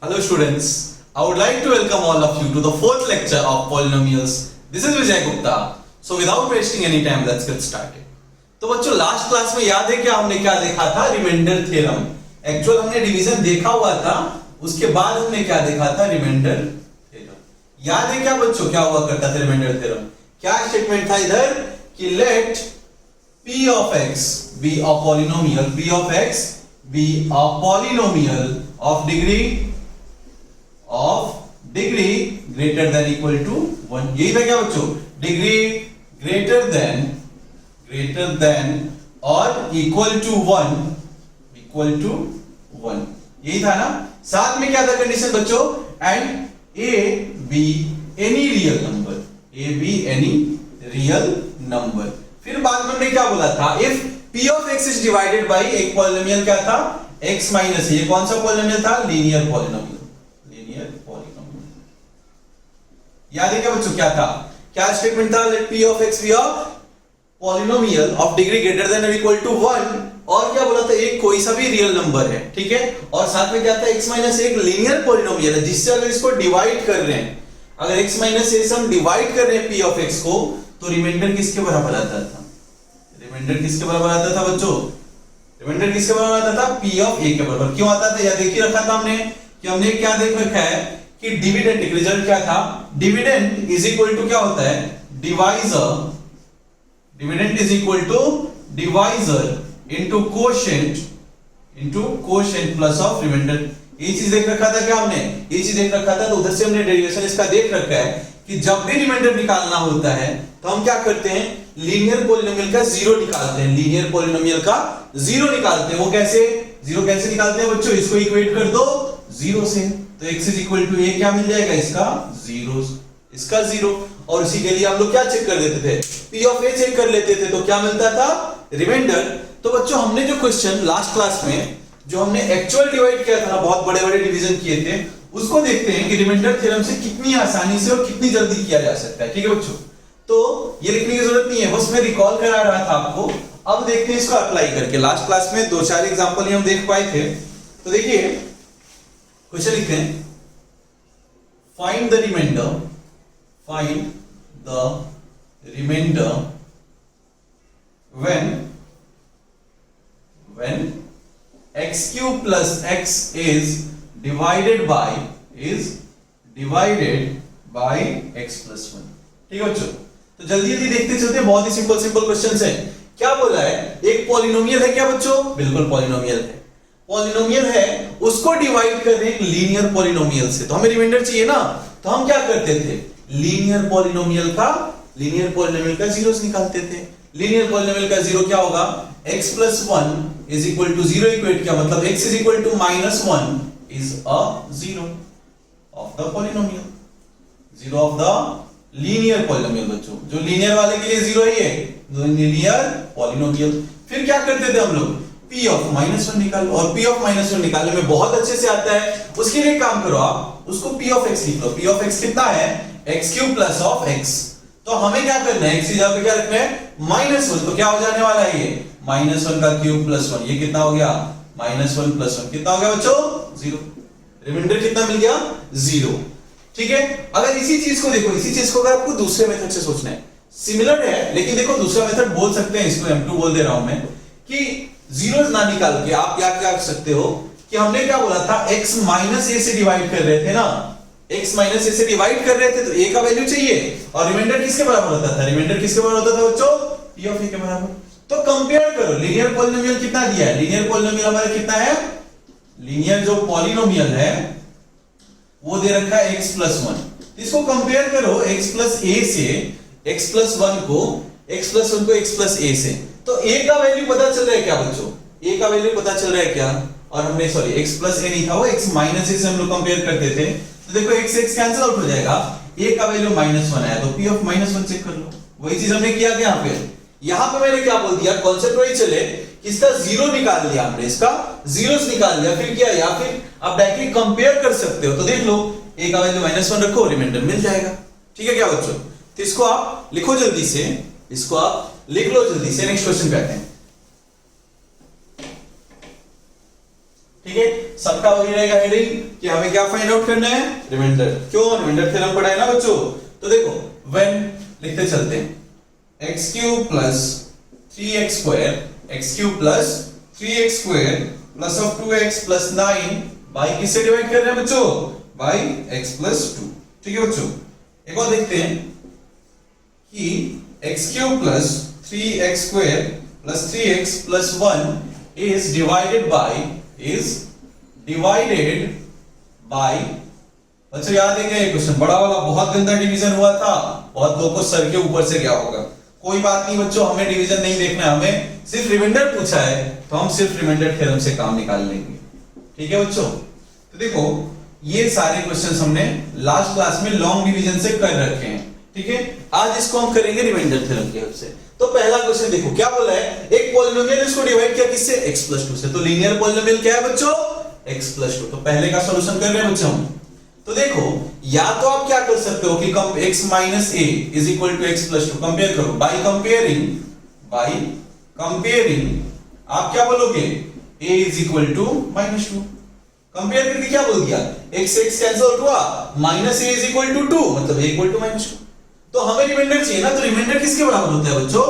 Hello students, I would like to welcome all of you to the fourth lecture of polynomials. This is Vijay Gupta. So without wasting any time, let's get started. तो बच्चों last class में याद है क्या हमने क्या देखा था? Remainder theorem. एक्चुअल हमने डिवीजन देखा हुआ था, उसके बाद हमने क्या देखा था? Remainder theorem. याद है क्या बच्चों क्या हुआ करता था रिमाइंडर थ्योरम? क्या स्टेटमेंट था इधर कि late p of x be a polynomial, p of x be a polynomial of degree greater than equal to 1. यही था क्या बच्चों? Degree greater than or equal to 1 यही था ना. साथ में क्या था कंडीशन बच्चों? And a be any real number. फिर बाद में हमने क्या बोला था? If p of x is divided by एक पॉलिनोमियल क्या था? x minus. ये कौन सा पॉलिनोमियल था? Linear polynomial. याद है क्या बच्चों क्या था? क्या स्टेटमेंट था? Let p of x be a polynomial of degree greater than or equal to 1. और क्या बोला था? एक कोई सा भी रियल नंबर है, ठीक है. और साथ में क्या था? x माइनस एक लीनियर पॉलिनोमियल है जिससे अगर इसको डिवाइड कर रहे हैं, अगर x माइनस से हम डिवाइड कर रहे हैं p of x को, तो रिमाइंडर किसके बराबर आता था? रिमाइंडर किसके बराबर आता था बच्चों? रिमाइंडर किसके बराबर आता था? p of a के बराबर. क्यों आता था? या देख ही रखा था हमने कि हमने क्या देख रखा है कि डिविडेंड रिजल्ट क्या था? डिविडेंड इज इक्वल टू क्या होता है? Divisor. Dividend is equal to divisor into quotient plus of remainder. ये चीज देख रखा था क्या हमने? ये चीज देख रखा था. तो उधर से हमने डेरिवेशन इसका देख रखा है कि जब भी रिमाइंडर निकालना होता है तो हम क्या करते हैं? लीनियर पॉलिनोमियल का जीरो निकालते हैं. लीनियर पॉलिनोमियल का जीरो निकालते हैं. वो कैसे? जीरो कैसे निकालते हैं बच्चों? इसको इक्वेट कर दो जीरो से, तो x इज इक्वल टू ए क्या मिल जाएगा? इसका जीरो, इसका जीरो. और इसी के लिए हम लोग क्या चेक कर लेते थे? p ऑफ a चेक कर लेते थे. तो क्या मिलता था? रिमाइंडर. तो बच्चों हमने जो क्वेश्चन लास्ट क्लास में जो हमने एक्चुअल डिवाइड किया था, बहुत बड़े बड़े डिवीजन किए थे, उसको देखते हैं कि रिमाइंडर थ्योरम से कितनी आसानी से और कितनी जल्दी किया जा सकता है. ठीक है बच्चों, तो ये लिखने की जरूरत नहीं है, बस मैं रिकॉल करा रहा था आपको. अब देखते हैं इसको अप्लाई करके. लास्ट क्लास में दो चार एग्जांपल ही हम देख पाए थे. तो देखिए क्वेश्चन लिखते हैं, find the remainder when x cube plus x is divided by x plus 1. ठीक है बच्चों, तो जल्दी जल्दी देखते चलते हैं. बहुत ही सिंपल क्वेश्चंस है. क्या बोला है? एक पॉलिनोमियल है क्या बच्चों? बिल्कुल पॉलिनोमियल है. पॉलिनोमियल है, उसको डिवाइड कर रहे हैं लीनियर पॉलिनोमियल से. तो हमें रिमाइंडर चाहिए ना, तो हम क्या करते थे? लीनियर पॉलिनोमियल का जीरोस निकालते थे. लीनियर पॉलिनोमियल का जीरो क्या होगा? x plus 1 is equal to 0. Equate क्या मतलब? x is equal to minus 1 is a zero of the polynomial. Zero of the linear polynomial बच्चों. जो लीनियर वाले के लिए जीरो ही है, लीनियर पॉलिनोमियल. फिर क्या करते थे हम लोग? p of minus 1 निकालो. और p of minus 1 निकालने में बहुत अच्छे से आता है. उसके लिए काम करो, आप उसको p of x लिख लो. p of x कितना है? x cube plus of x. तो हमें क्या करना है? x की जगह पे क्या रखना है? माइनस 1. तो क्या हो जाने वाला है? ये माइनस 1 का क्यूब प्लस 1. ये कितना हो गया? माइनस 1 प्लस 1 कितना हो गया बच्चों? जीरो. रिमाइंडर कितना मिल गया? जीरो. ठीक है. अगर इसी चीज को देखो, इसी चीज को अगर आपको दूसरे मेथड से सोचना है, सिमिलर है लेकिन देखो दूसरा मेथड बोल सकते हैं, इसको m2 बोल दे रहा हूं मैं, कि जीरो ना निकाल के आप क्या कर सकते हो कि हमने क्या बोला था? x माइनस a से डिवाइड कर रहे थे ना, x माइनस a से डिवाइड कर रहे थे, तो a का वैल्यू चाहिए. और रिमाइंडर किसके बराबर होता था? रिमाइंडर किसके बराबर होता था बच्चों? p ऑफ a के बराबर. तो कंपेयर करो. लीनियर पॉलिनोमियल कितना दिया है? लीनियर पॉलिनोमियल हमारा कितना है? लीनियर जो पॉलिनोमियल है वो दे रखा है x plus 1. इसको कंपेयर करो x plus a से, x plus 1 को x plus a से. तो a का वैल्यू पता चल रहा है क्या बच्चों? a का वैल्यू पता चल रहा है क्या? और हमने सॉरी x plus a नहीं था, वो x minus a से हम लोग कंपेयर करते थे. तो देखो x x कैंसिल आउट हो जाएगा. a का वैल्यू -1 आया, तो p of -1 चेक कर लो. वही चीज हमने किया क्या यहाँ पे? यहां पे मैंने क्या बोल दिया? कॉन्सेप्ट वही चले कि इसका जीरो निकाल लिया हमने, इसका जीरोस निकाल लिया. फिर क्या? या फिर आप डायरेक्टली कंपेयर कर सकते हो. तो देख लो a का वैल्यू -1 रखो, रिमाइंडर मिल जाएगा. ठीक है क्या बच्चों? तो इसको आप लिखो जल्दी से, इसको आप लिख लो जल्दी से. नेक्स्ट क्वेश्चन पे आते हैं. ठीक है, सबका वही रहेगा हेडिंग कि हमें क्या फाइंड आउट करना है, रिमाइंडर। क्यों, रिमाइंडर थ्योरम पढ़ा है ना बच्चों। तो देखो व्हेन लिखते चलते हैं x cube plus 3x square, x cube plus 3x square plus of 2x plus 9 by किससे डिवाइड कर रहे हैं बच्चों, बाई x प्लस 2। ठीक है बच्चों, एक और देखते हैं कि x cube plus 3x square plus 3x plus 1 is divided by बच्चों याद है क्या ये क्वेश्चन, बड़ा वाला बहुत गंदा डिवीजन हुआ था, बहुत लोगों को सर के ऊपर से गया होगा। कोई बात नहीं बच्चों, हमें डिवीजन नहीं देखना है, हमें सिर्फ रिमाइंडर पूछा है तो हम सिर्फ रिमाइंडर थ्योरम से काम निकाल लेंगे। ठीक है बच्चों, तो देखो ये सारे क्वेश्चंस हमने लास्ट क्लास में लॉन्ग डिवीजन से कर रखे हैं। ठीक है, आज इसको हम करेंगे रिमाइंडर थ्योरम की हेल्प से। तो पहला क्वेश्चन देखो क्या बोला है, एक पॉलिनोमियल इसको डिवाइड किया किससे, x प्लस 2 से। तो लीनियर पॉलिनोमियल क्या है बच्चों, x प्लस 2। तो पहले का सॉल्यूशन कर रहे हैं बच्चों। तो देखो या तो आप क्या कर सकते हो कि x minus a is equal to x plus 2, compare करो। बाई कंपेयरिंग आप क्या बोलोगे, a is equal to minus 2। Compare करके क्या बोल दिया, x कैंसिल हुआ, minus a is equal to 2, मतलब a इक्वल टू माइनस 2। तो हमें रिमाइंडर चाहिए ना, तो रिमाइंडर किसके बराबर होता है बच्चों,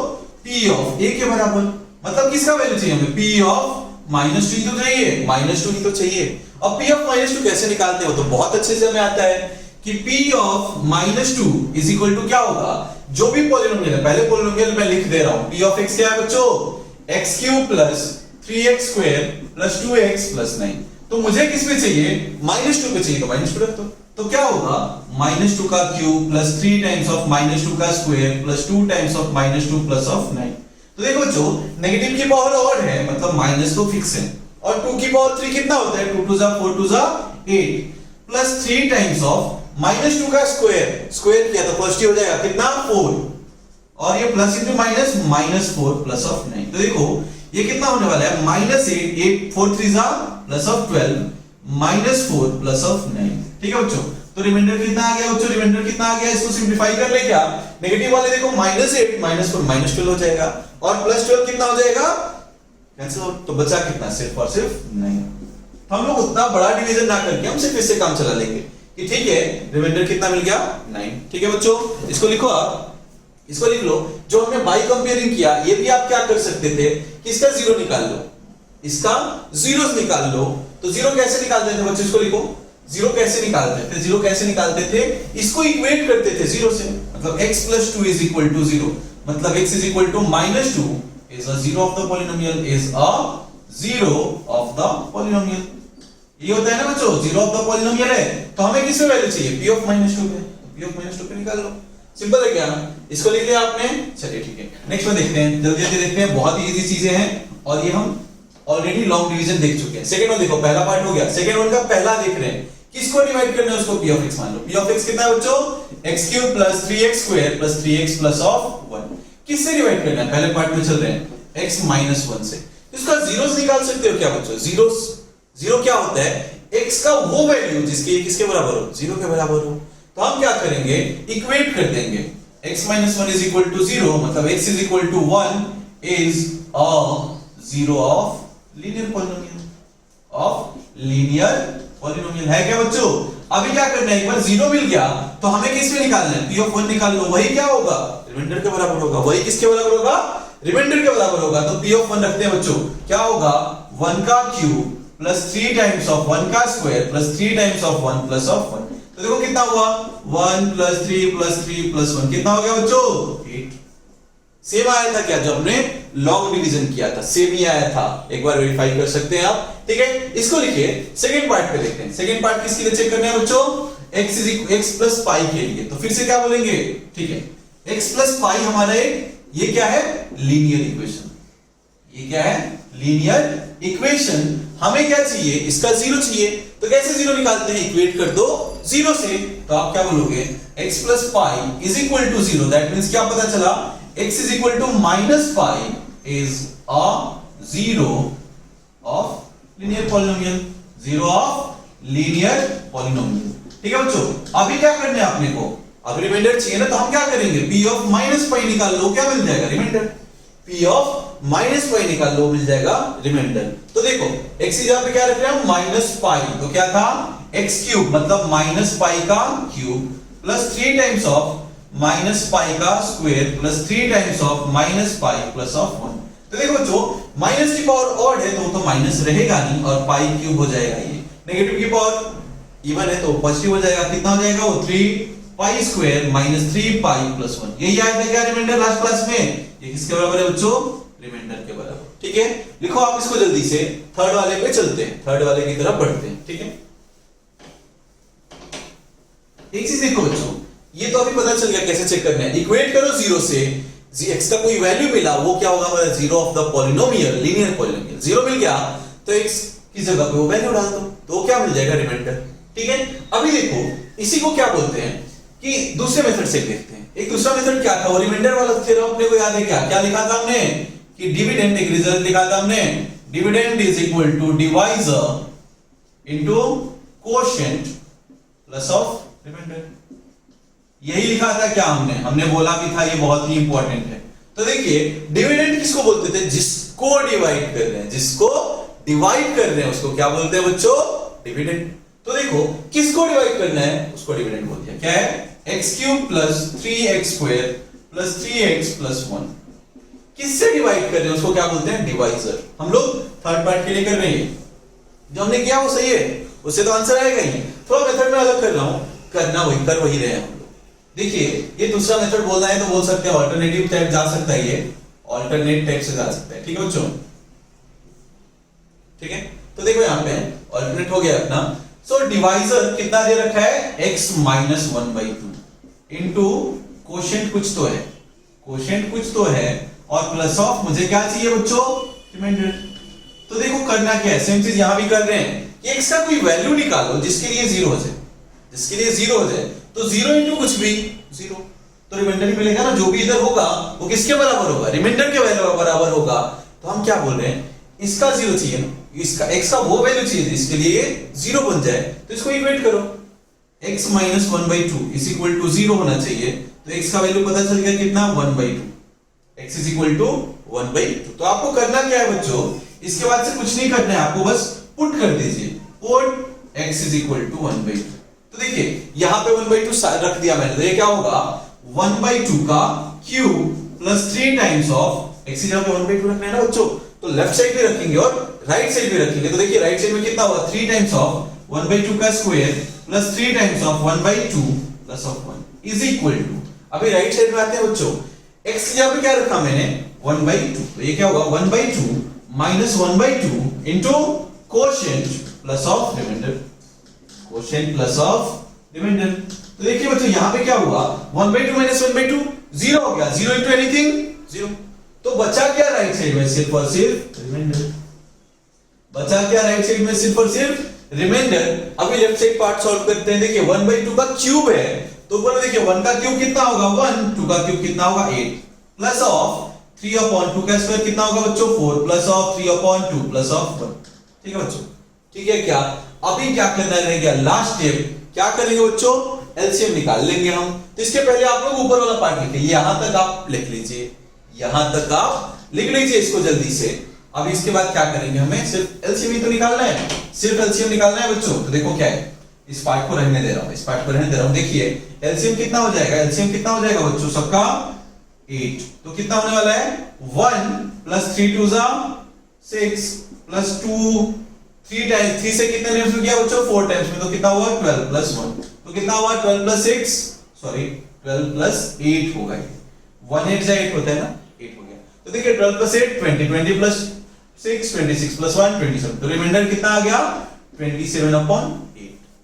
p ऑफ a के बराबर। मतलब किसका वैल्यू चाहिए हमें, p ऑफ माइनस 2 ही तो चाहिए, माइनस 2 ही तो चाहिए। अब p ऑफ माइनस 2 कैसे निकालते हो, तो बहुत अच्छे से हमें आता है कि p of minus 2 is equal to क्या होगा, जो भी पॉलिनोमियल है, पहले पॉलिनोमियल मैं लिख दे रहा हूं, p ऑफ x क्या है बच्चों, x cube plus 3x square plus 2x plus 9। तो मुझे किस पे चाहिए, माइनस 2 पे चाहिए, तो माइनस 2 रख दो। तो क्या होगा, माइनस 2 का cube plus 3 times of minus 2 का square plus 2 times of minus 2 plus of 9। तो देखो जो नेगेटिव की पावर ऑड है, मतलब माइनस तो फिक्स है, और 2 की पावर 3 कितना होता है, 2 टू जा 4 टू जा 8 प्लस 3 टाइम्स ऑफ माइनस 2 का स्क्वायर किया तो पॉजिटिव हो जाएगा कितना, 4, और ये plus into minus minus 4 plus of 9। तो देखो ये कितना होने वाला है, माइनस 8 4 3 जा plus of 12 minus 4 plus of 9। ठीक है बच्चों, तो रिमाइंडर कितना आ गया बच्चों, रिमाइंडर कितना आ गया, इसको सिंपलीफाई कर ले क्या, नेगेटिव वाले देखो माइनस 8 माइनस 4 माइनस 12 हो जाएगा, और प्लस 12 कितना हो जाएगा, कैंसिल हो, तो बचा कितना, सिर्फ और सिर्फ 9। तो हम लोग उतना बड़ा डिवीजन ना करके हम सिर्फ इससे काम चला लेंगे कि ठीक है, रिमाइंडर कितना मिल गया, 9। ठीक है बच्चों, इसको लिखो आप, इसको लिख लो। जो हमने बाई कंपेयरिंग किया, ये भी आप क्या कर सकते थे कि इसका जीरो निकाल लो, इसका जीरोस निकाल लो। तो जीरो कैसे निकालते थे बच्चों, इसको लिखो, जीरो कैसे निकालते थे, जीरो कैसे निकालते थे, इसको इक्वेट करते थे जीरो से, मतलब x plus 2 is equal to 0, मतलब x is equal to minus 2 is a zero of the polynomial, is a zero of the polynomial. ये होता है ना बच्चों, जीरो ऑफ द पॉलिनोमियल है, तो हमें किस पे वैल्यू चाहिए, p ऑफ माइनस 2 पे, p ऑफ माइनस 2 पे निकाल लो। सिंपल है क्या, इसको लिख लिया आपने, चलिए ठीक है। नेक्स्ट में देखते हैं, जल्दी जल्दी देखते हैं, बहुत ही इजी चीजें हैं, और ये हम ऑलरेडी लॉन्ग डिवीजन देख चुके हैं। सेकंड वन देखो, पहला पार्ट हो गया, सेकंड वन का पहला देख रहे हैं, किसको डिवाइड करना है, उसको p ऑफ x मान लो। p ऑफ x कितना है बच्चों, x cube plus 3x square plus 3x plus of 1। किससे डिवाइड करना है, पहले पार्ट में चल रहे हैं, x माइनस 1 से। इसका जीरोस निकाल सकते हो क्या बच्चों, जीरोस, जीरो क्या होता है, x का वो वैल्यू जिसके किसके बराबर हो, 0 के बराबर हो। तो हम क्या करेंगे, इक्वेट कर देंगे, x minus 1 is equal to 0, मतलब x is equal to 1 is a zero of linear polynomial, of linear polynomial है क्या बच्चों। अभी क्या करना है, एक बार जीरो मिल गया तो हमें किस पे निकालना है, p ऑफ 1 निकाल लो, वही क्या होगा, रिमाइंडर के बराबर होगा, वही किसके बराबर होगा, रिमाइंडर के बराबर होगा। तो p ऑफ 1 रखते हैं बच्चों, क्या होगा, 1 का क्यूब प्लस 3 टाइम्स ऑफ 1 का square plus 3 times of 1 plus of 1। तो देखो कितना हुआ, 1 प्लस 3 प्लस 3 प्लस 1, कितना हो गया बच्चों, 8। सेम आया था क्या, जो हमने लॉन्ग डिवीजन किया था, सेम ही आया था, एक बार वेरीफाई कर सकते हैं आप। ठीक है, इसको लिखिए, सेकंड पार्ट पे देखते हैं। सेकंड पार्ट किसके लिए चेक करना है बच्चों, x प्लस पाई के लिए। तो फिर से क्या बोलेंगे, ठीक है, x प्लस पाई हमारा ये क्या है, लीनियर इक्वेशन, ये क्या है, लीनियर इक्वेशन। हमें क्या चाहिए, इसका जीरो चाहिए, तो कैसे जीरो निकालते हैं, इक्वेट कर दो जीरो से। तो आप क्या बोलोगे, x plus pi is equal to 0, that means क्या पता चला, x is equal to minus pi is a zero of linear polynomial, zero of linear polynomial. ठीक है बच्चों, अभी क्या करना है अपने को, अभी रिमाइंडर चाहिए ना, तो हम क्या करेंगे, p ऑफ माइनस पाई निकाल लो, क्या मिल जाएगा, remainder. p of minus pi निकाल लो, मिल जाएगा रिमाइंडर। तो देखो x की जगह पे क्या रख रहे हैं हम, माइनस पाई, तो क्या था x क्यूब मतलब माइनस पाई का cube plus 3 times of minus pi का square plus 3 times of minus pi plus of 1। तो देखो जो माइनस की पावर ऑड है तो वो तो माइनस रहेगा नहीं और पाई क्यूब हो जाएगा, ये नेगेटिव की पावर इवन है तो पॉजिटिव हो जाएगा, कितना हो जाएगा वो 3 pi square minus 3 pi plus 1। यही आया था क्या रिमाइंडर लास्ट क्लास में, ये किसके बराबर है बच्चों, रिमाइंडर के बराबर। ठीक है, लिखो आप इसको जल्दी से, थर्ड वाले पे चलते हैं, थर्ड वाले की तरफ बढ़ते हैं। ठीक है, एक चीज देखो बच्चों, ये तो अभी पता चल गया कैसे चेक करना है। इक्वेट करो 0 से, x का कोई वैल्यू मिला, वो क्या होगा हमारा 0 of the polynomial, linear polynomial. 0 मिल गया तो x की जगह पे वो वैल्यू डाल दो, तो क्या मिल जाएगा रिमाइंडर। ठीक है, अभी देखो इसी को क्या बोलते हैं कि दूसरे मेथड से देखते हैं। एक दूसरा मेथड क्या था, वो रिमाइंडर वाला थ्योरम अपने को याद है क्या, क्या लिखा था हमने कि डिविडेंड, एक रिजल्ट लिखा था हमने, dividend is equal to divisor into quotient plus of remainder. यही लिखा था क्या हमने बोला भी था, ये बहुत ही इंपॉर्टेंट है। तो देखिए डिविडेंड किसको बोलते थे, जिसको डिवाइड कर रहे हैं, जिसको डिवाइड कर रहे हैं उसको क्या बोलते हैं बच्चों, डिविडेंड। तो देखो किसको डिवाइड करना है उसको डिविडेंड बोल दिया, क्या है x cube plus 3x square plus 3x plus 1। किससे डिवाइड कर रहे हैं उसको क्या बोलते हैं, डिवाइजर। हम लोग थर्ड पार्ट के लिए कर रहे हैं, जो हमने किया वो सही है, उससे तो आंसर आएगा ही। थोड़ा मेथड में अलग कर रहा हूं, करना वही कर वही रहे हम लोग। देखिए ये दूसरा मेथड बोलना है तो बोल सकते हैं, ऑल्टरनेटिव टाइप जा सकता है, ये ऑल्टरनेट टाइप से जा सकता है। ठीक है बच्चों, ठीक है, तो देखो यहां पे ऑल्टरनेट हो गया अपना। सो डिवाइजर कितना दे रखा है, x माइनस 1/2 इनटू कोशेंट कुछ तो है, कोशेंट कुछ तो है, और प्लस ऑफ मुझे क्या चाहिए बच्चों, रिमाइंडर। तो देखो करना क्या है, सेम चीज यहां भी कर रहे हैं कि x का कोई वैल्यू निकालो जिसके लिए 0 हो जाए, जिसके लिए 0 हो जाए। तो 0 इनटू कुछ भी 0, तो रिमाइंडर ही मिलेगा ना। जो भी इधर होगा वो किसके बराबर होगा, रिमाइंडर के वैल्यू के बराबर होगा। तो हम क्या बोल रहे हैं, इसका 0 चाहिए ना, इसका x का वो वैल्यू चाहिए इसके लिए 0 बन जाए, तो इसको इक्वेट करो, x minus 1/2 is equal to 0 होना चाहिए। तो x का वैल्यू पता चल गया कितना, 1/2, x इज इक्वल टू 1/2। तो आपको करना क्या है बच्चों, इसके बाद से कुछ नहीं करना है, आपको बस पुट कर दीजिए, put x is equal to 1/2। तो देखिए यहां पे 1/2 रख दिया मैंने, तो ये क्या होगा 1/2 का cube plus 3 times of x की जगह पे 1/2 रखना है ना बच्चों, तो लेफ्ट साइड भी रखेंगे और राइट साइड भी रखेंगे। तो देखिए राइट साइड में कितना होगा, 3 टाइम्स ऑफ 1/2 का square plus 3 times of 1/2 plus of 1 is equal to, अभी राइट साइड में आते हैं बच्चों, x की जगह पे क्या रखा मैंने 1/2, तो ये क्या होगा 1/2 minus 1/2 into quotient plus of remainder, quotient plus of remainder. तो देखिए बच्चों यहां पे क्या हुआ, 1/2 माइनस 1/2 0 हो गया, 0 इनटू एनीथिंग 0। तो बचा क्या राइट साइड में, सिर्फ और सिर्फ रिमाइंडर। बचा क्या राइट साइड में, सिर्फ और सिर्फ रिमाइंडर। अभी लेफ्ट साइड पार्ट सॉल्व करते हैं। देखिए 1/2 का क्यूब है, तो ऊपर देखिए 1 का क्यूब कितना होगा 1, 2 का क्यूब कितना होगा 8, प्लस ऑफ 3/2 का स्क्वायर कितना होगा बच्चों 4, प्लस ऑफ 3/2 प्लस ऑफ 1। ठीक है बच्चों, ठीक है क्या। अभी क्या करना रहेगा, लास्ट स्टेप क्या करेंगे बच्चों, एलसीएम निकाल लेंगे हम। तो इसके पहले आप लोग ऊपर वाला पार्ट लिखिए, यहां तक आप लिख लीजिए, यहां तक आप लिख लीजिए इसको जल्दी से। अब इसके बाद क्या करेंगे, हमें सिर्फ एलसीएम ही तो निकालना है, सिर्फ एलसीएम निकालना है बच्चों। तो देखो क्या है, इस पार्ट को रहने दे रहा हूं, इस पार्ट को रहने दे रहा हूं। देखिए एलसीएम कितना हो जाएगा, एलसीएम कितना हो जाएगा बच्चों सबका 8। तो कितना होने वाला है 1 प्लस 3 2 6 प्लस 2 3 टाइम्स, 3 से कितने टाइम्स में किया बच्चों 4 टाइम्स में, तो कितना हुआ 12 प्लस 1, तो कितना हुआ 12 प्लस 6 सॉरी 12 प्लस 8 होगा, 1 8 से 8 होता है ना, 8 हो गया। तो देखिए 12 प्लस 8 20, 20 प्लस 6 26 प्लस 1 27, तो रिमाइंडर कितना आ गया 27/8।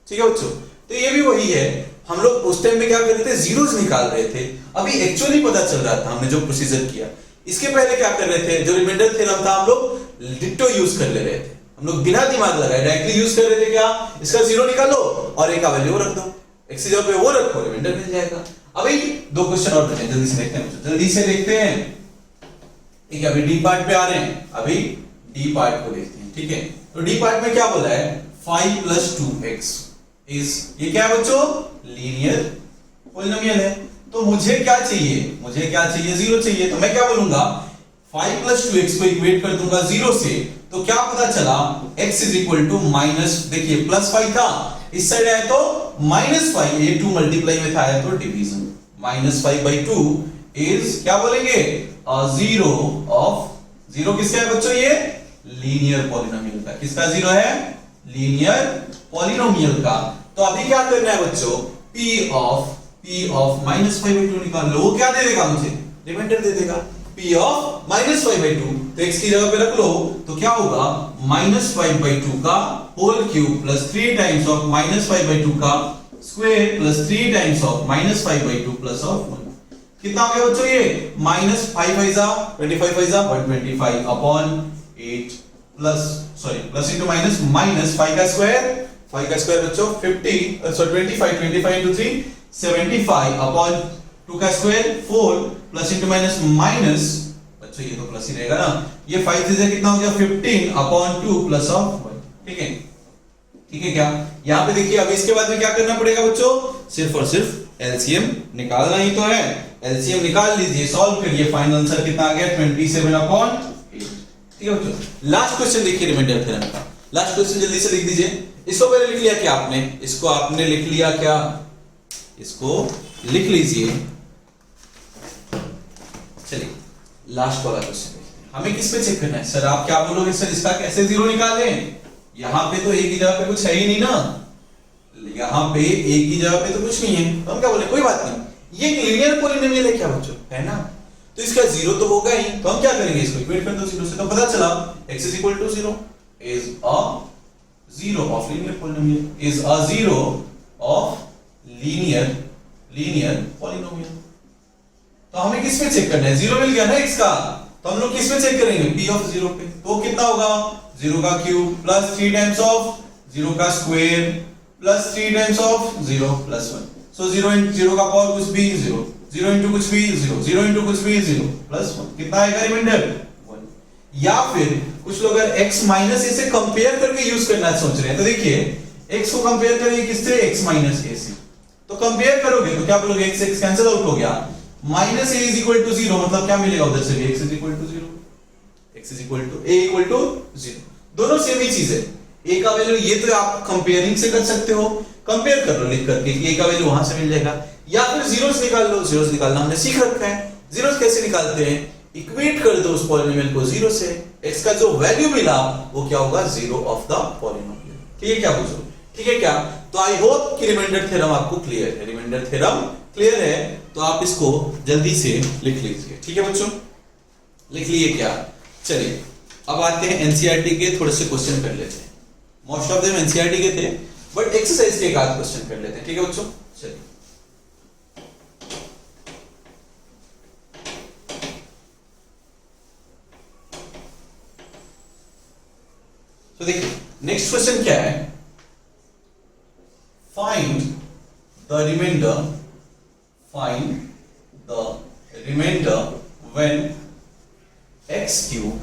ठीक है बच्चों, तो ये भी वही है, हम लोग उस टाइम में क्या कर रहे थे, जीरोस निकाल रहे थे। अभी एक्चुअली पता चल रहा था हमने जो प्रोसीजर किया, इसके पहले क्या कर रहे थे, जो रिमाइंडर थ्योरम था हम लोग डिट्टो यूज कर ले रहे थे, हम लोग बिना दिमाग लगाए डायरेक्टली यूज कर रहे थे। क्या, इसका जीरो निकालो और एक का वैल्यू रख दो, x की जगह पे वो रखो, रिमाइंडर मिल जाएगा। अभी दो क्वेश्चन और करते हैं, जल्दी से देखते हैं, जल्दी से देखते हैं। ठीक है, अभी डी पार्ट पे आ रहे हैं, अभी डी पार्ट को देखते हैं। ठीक है, तो डी पार्ट में क्या बोला है, 5 + 2x इज, ये क्या है बच्चों, लीनियर पॉलिनोमियल है। तो मुझे क्या चाहिए, मुझे क्या चाहिए, जीरो चाहिए। तो मैं क्या बोलूंगा 5 प्लस 2x को इक्वेट कर दूंगा 0 से, तो क्या पता चला x is equal to minus, देखिए प्लस 5 था, इस साइड आया तो माइनस 5, ये 2 मल्टीप्लाई में था, आया तो डिवीजन, माइनस 5/2 इज क्या बोलेंगे, जीरो ऑफ, जीरो किसका है बच्चों, ये लीनियर पॉलिनोमियल का, किसका जीरो है, लीनियर पॉलिनोमियल का। तो अभी क्या करना है बच्चों, p ऑफ माइनस 5/2 निकाल लो, वो क्या दे देगा मुझे, रिमाइंडर दे देगा, p ऑफ माइनस 5/2, तो x की जगह पे रख लो, तो क्या होगा माइनस 5/2 का whole cube plus 3 times of minus 5/2 का square plus 3 times of minus 5/2 plus of 1, कितना हो गया बच्चों, ये minus 5 5 25 5 125 upon 8 plus, sorry plus into minus, minus 5 का स्क्वायर बच्चों 50, सॉरी 25 into 3 75 अपॉन 2 का square 4 plus into minus minus, बच्चों ये तो प्लस ही रहेगा ना, ये 5 से कितना हो गया 15 अपॉन 2 प्लस ऑफ 1, ठीक है, ठीक है क्या, यहाँ पे देखिए अब इसके बाद में क्या करना पड़ेगा बच्चों, सिर्फ और सिर्फ एलसीएम निकालना ही तो है, एलसीएम निकाल लीजिए, सॉल्व करिए, फाइनल आंसर कितना आ गया 27/8, ठीक है बच्चों। लास्ट क्वेश्चन देखिए रिमाइंडर थ्योरम का, लास्ट क्वेश्चन जल्दी से लिख दीजिए, इसको पहले लिख लिया क्या आपने, इसको आपने लिख लिया क्या, इसको लिख लीजिए, चलिए लास्ट वाला क्वेश्चन देखते हैं, हमें किस पे चेक करना है, सर आप क्या बोलोगे, सर इसका कैसे जीरो निकालें, यहां पे तो एक ही जगह पे कुछ है ही नहीं ना, यहां पे एक ही जगह पे तो कुछ नहीं है, तो हम क्या बोले, कोई बात नहीं, ये एक लीनियर पॉलिनोमियल है क्या बच्चों, है ना, तो इसका जीरो तो होगा ही, तो हम क्या करेंगे, इसको इक्वेट कर दो जीरो से, तो पता चला x is equal to 0 is a zero of linear polynomial, is a zero of linear polynomial। तो हमें किस पे चेक करना है, जीरो मिल गया ना x का, तो हम लोग किस पे चेक करेंगे, p of 0 पे, तो कितना होगा, 0 का क्यूब प्लस 3 टाइम्स ऑफ 0 का square plus 3 times of 0 plus 1, so 0 into 0 का पावर कुछ भी 0, 0 into कुछ भी 0, 0 into कुछ भी 0 प्लस 1, कितना आएगा रिमाइंडर 1। या फिर कुछ लोग अगर x माइनस a से कंपेयर करके यूज करना सोच रहे हैं, तो देखिए x को कंपेयर करेंगे किससे, x माइनस a से, तो कंपेयर करोगे तो क्या बोलोगे, x x कैंसिल आउट हो गया, minus a is equal to 0, मतलब क्या मिलेगा उधर से भी x is equal to 0, x is equal to a equal to 0, दोनों सेम ही चीज है, a का वैल्यू ये तो आप कंपेयरिंग से कर सकते हो, कंपेयर कर लो लिख करके कि a का वैल्यू वहां से मिल जाएगा, या फिर जीरोस निकाल लो, जीरोस निकालना हमने सीख रखा है, जीरोस कैसे निकालते हैं, इक्वेट कर दो उस पॉलिनोमियल को जीरो से, x का जो वैल्यू मिला वो क्या होगा, जीरो ऑफ द पॉलिनोमियल, ठीक है क्या बच्चों, ठीक है क्या, तो आई होप कि रिमाइंडर थ्योरम आपको क्लियर है, रिमाइंडर थ्योरम क्लियर है, तो आप इसको जल्दी से लिख लीजिए, ठीक है बच्चों, लिख लिए क्या, चलिए अब आते हैं एनसीईआरटी के थोड़े से क्वेश्चन कर लेते हैं, मोस्ट ऑफ देम एनसीईआरटी के थे, बट एक्सरसाइज के एक आध क्वेश्चन कर लेते हैं, ठीक है बच्चों, चलिए तो देखिए नेक्स्ट क्वेश्चन क्या है, find the remainder when x क्यूब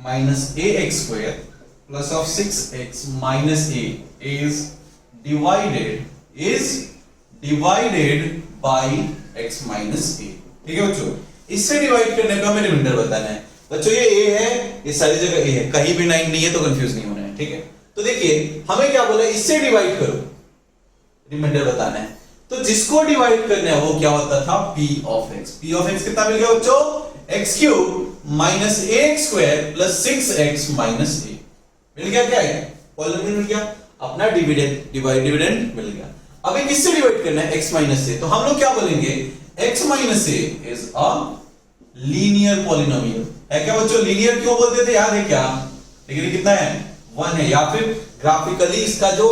minus ax square plus of 6x minus a is divided by x minus a, ठीक है बच्चों, इससे डिवाइड करने का हमें रिमाइंडर बताना है बच्चों, ये a है, ये सारी जगह a है, कहीं भी 9 नहीं है तो कंफ्यूज नहीं होना है, ठीक है, तो देखिए हमें क्या बोला, इससे डिवाइड करो, रिमाइंडर बताना है, तो जिसको डिवाइड करना है वो क्या होता था, p of x, p of x कितना मिल गया बच्चों, x क्यूब minus ax square plus 6x minus a, मिल गया, क्या है पॉलिनोमियल मिल गया, अपना डिविडेंड मिल गया, अभी किससे डिवाइड करना है, x माइनस a, तो हम लोग क्या बोलेंगे, x minus a is a linear polynomial, है क्या बच्चों, लीनियर क्यों बोलते थे याद है क्या, लेकिन कितना है 1 है, या फिर ग्राफिकली इसका जो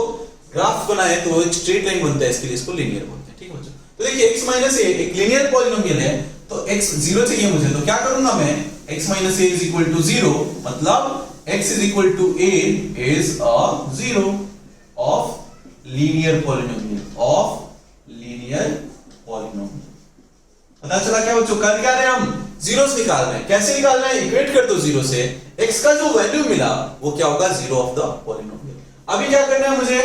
ग्राफ बना है तो वो एक स्ट्रेट लाइन बनता है, इसके लिए इसको लीनियर बोलते हैं, ठीक है बच्चों, तो देखिए x माइनस a एक लीनियर पॉलिनोमियल है, तो x 0 चाहिए मुझे, तो क्या करूंगा मैं, x minus a is equal to 0, मतलब x is equal to a is a 0 of linear polynomial, पता चला क्या बच्चों, कर क्या रहे हैं हम, जीरोस निकाल रहे हैं, कैसे निकालना है, इक्वेट कर दो 0 से, x का जो वैल्यू मिला वो क्या होगा, 0 ऑफ द पॉलिनोमियल। अभी क्या करना है मुझे,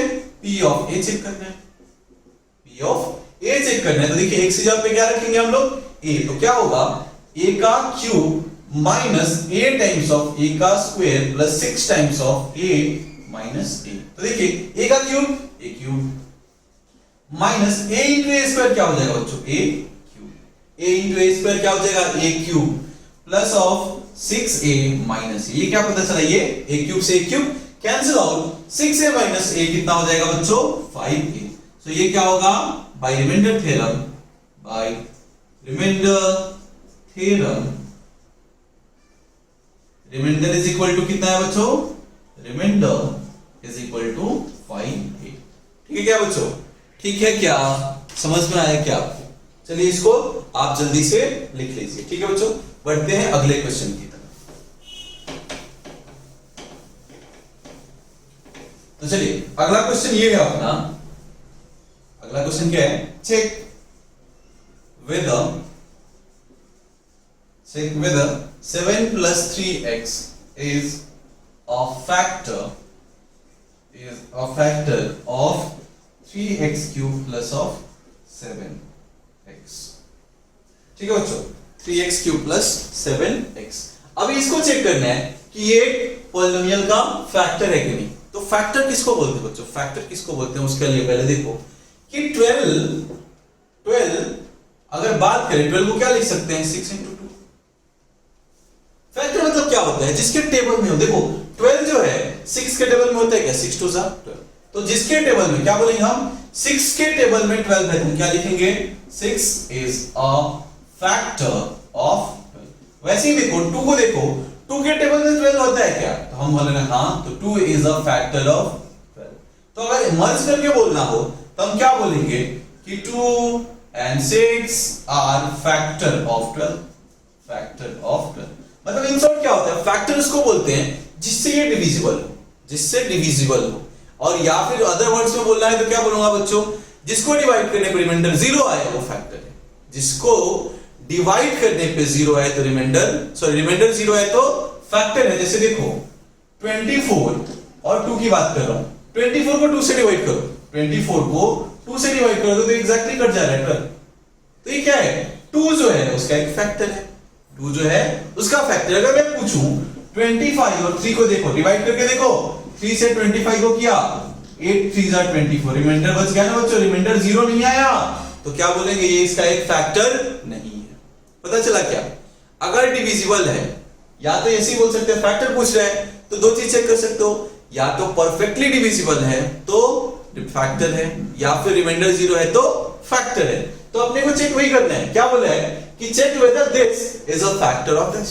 p ऑफ a चेक करना है, p ऑफ a चेक करना है, तो देखिए x की जगह पे क्या रखेंगे हम लोग, a, तो क्या होगा a का cube minus a times of a का square plus 6 times of a minus a। तो देखिए a का cube a cube minus a into a square क्या हो जाएगा बच्चों a cube, a into a square क्या हो जाएगा a cube plus of 6a minus a। ये क्या पता चला, ये a क्यूब से a cube cancel out, 6a minus a कितना हो जाएगा बच्चों 5a। तो ये क्या होगा by remainder theorem, by remainder theorem remainder is equal to कितना है बच्चों, remainder is equal to 5a। ठीक है क्या बच्चों, ठीक है क्या, समझ में आया क्या आपको? चलिए इसको आप जल्दी से लिख लीजिए। ठीक है बच्चों, बढ़ते हैं अगले क्वेश्चन की तरफ। तो चलिए अगला क्वेश्चन ये है अपना, अगला क्वेश्चन क्या है, check whether 7 plus 3x is a factor of 3x cube plus of 7x। ठीक है बच्चों, 3x cube plus 7x। अभी इसको चेक करना है कि ये पॉलिनोमियल का फैक्टर है कि नहीं। तो फैक्टर किसको बोलते हैं बच्चों, फैक्टर किसको बोलते हैं उसके लिए पहले देखो कि 12 अगर बात करें 12 को क्या लिख सकते हैं 6 into 2। फैक्टर मतलब क्या होता है, जिसके टेबल में हो, देखो 12 जो है 6 के टेबल में होता है क्या, 6 2 जा 12। तो जिसके टेबल में क्या बोलेंगे हम, 6 के टेबल में 12 है, हम क्या लिखेंगे 6 is a factor of 12। वैसे ही देखो 2 को देखो, 2 के टेबल में 12 होता है क्या, तो हम बोलेंगे हाँ, तो 2 is a factor of 12। तो अगर मर्ज करके बोलना हो तो हम क्या बोलेंगे कि 2 and 6 are factor of 12, factor of 12। मतलब इन शॉर्ट क्या होता है, फैक्टर उसको बोलते हैं जिससे ये डिविजिबल हो, जिससे डिविजिबल हो। और या फिर अदर वर्ड्स में बोलना है तो क्या बोलूंगा बच्चों, जिसको डिवाइड करने पर रिमाइंडर 0 आए वो फैक्टर है, जिसको डिवाइड करने पे 0 आए तो रिमाइंडर 0 है तो फैक्टर है। जैसे देखो 24 और 2 की बात कर रहा हूं, 24 को 2 से डिवाइड करो, 24 को 2 से डिवाइड करो तो एग्जैक्टली कट जा रहा है 12। तो ये क्या है, 2 जो है उसका एक फैक्टर है, 2 जो है उसका फैक्टर। अगर मैं पूछूं 25 और 3 को देखो, डिवाइड करके देखो, 3 से 25 को किया 8 3 जा 24, रिमाइंडर बच गया ना बच्चों, रिमाइंडर 0 नहीं आया, तो क्या बोलेंगे ये इसका एक फैक्टर नहीं है। पता चला क्या, अगर डिविजिबल है, या तो ऐसे ही बोल सकते हैं, फैक्टर पूछ रहा है तो दो चीज चेक कर सकते हो, या तो परफेक्टली डिविजिबल है तो फैक्टर है, या फिर रिमाइंडर 0 है तो फैक्टर है। तो अपने को चेक वही करना है, क्या बोला है कि check whether this is a factor of this,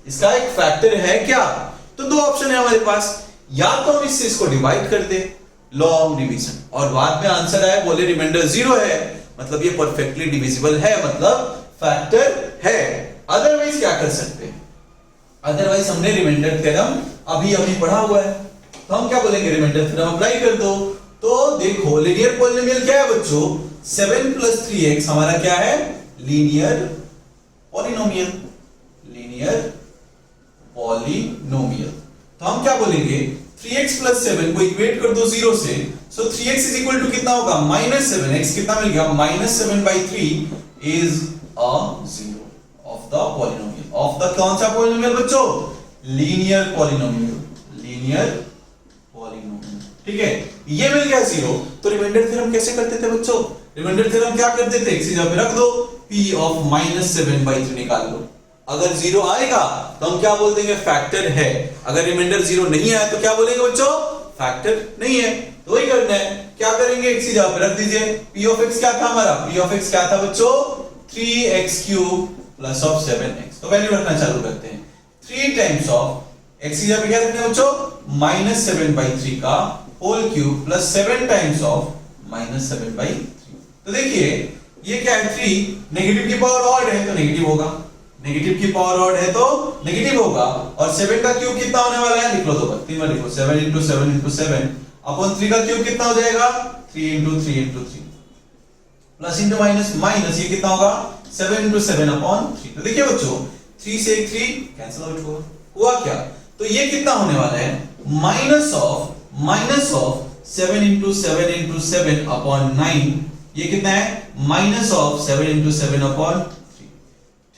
इसका एक फैक्टर है क्या। तो दो ऑप्शन है हमारे पास, या तो हम इस चीज को डिवाइड कर दे लॉन्ग डिवीजन और बाद में आंसर आए बोले रिमाइंडर 0 है, मतलब ये परफेक्टली डिविजिबल है, मतलब फैक्टर है। अदरवाइज क्या कर सकते हैं, अदरवाइज हमने रिमाइंडर थ्योरम अभी पढ़ा हुआ है, तो हम क्या बोलेंगे रिमाइंडर थ्योरम अप्लाई कर दो। तो देखो लीनियर पॉलिनोमियल क्या है बच्चों, 7 plus 3x हमारा क्या है, लीनियर पॉलिनोमियल, लीनियर पॉलिनोमियल। तो हम क्या बोलेंगे 3x plus 7 को इक्वेट कर दो 0 से, सो 3x इज इक्वल टू कितना होगा -7x, कितना मिल गया -7/3 is a 0 of the polynomial, of the कौन सा पॉलिनोमियल बच्चों, लीनियर पॉलिनोमियल, लीनियर पॉलिनोमियल। ठीक है, ये मिल गया 0। तो रिमाइंडर थ्योरम कैसे करते थे बच्चों, रिमाइंडर थ्योरम क्या करते थे, x जगह पे रख दो, p ऑफ -7/3 निकाल लो। अगर 0 आएगा तो हम क्या बोल देंगे फैक्टर है, अगर रिमाइंडर 0 नहीं आया तो क्या बोलेंगे बच्चों, फैक्टर नहीं है। तो वही करना है, क्या करेंगे x जगह पे रख दीजिए, p ऑफ x क्या था हमारा, p ऑफ x क्या था बच्चों 3x³ प्लस ऑफ 7x। तो वैल्यू रखना चालू करते हैं, 3 टाइम्स ऑफ x जगह पे क्या रखना है बच्चों -7/3 का whole cube plus 7 times of -7/3। तो देखिए ये क्या है, 3 नेगेटिव की पावर ऑड है तो नेगेटिव होगा, नेगेटिव की पावर ऑड है तो नेगेटिव होगा, और 7 का क्यूब कितना होने वाला है, लिख लो तो 32 में लिखो, 7 × 7 × 7 अपॉन 3 का क्यूब कितना हो जाएगा 3 × 3 × 3 प्लस इंटू माइनस माइनस, ये कितना होगा 7 × 7 अपॉन 3। तो देखिए बच्चों 3 से 1 3 कैंसिल आउट होगा, हुआ क्या, तो ये कितना होने वाला है माइनस ऑफ 7 × 7 × 7 अपॉन 9, ये कितना है -7 × 7 अपॉन 3।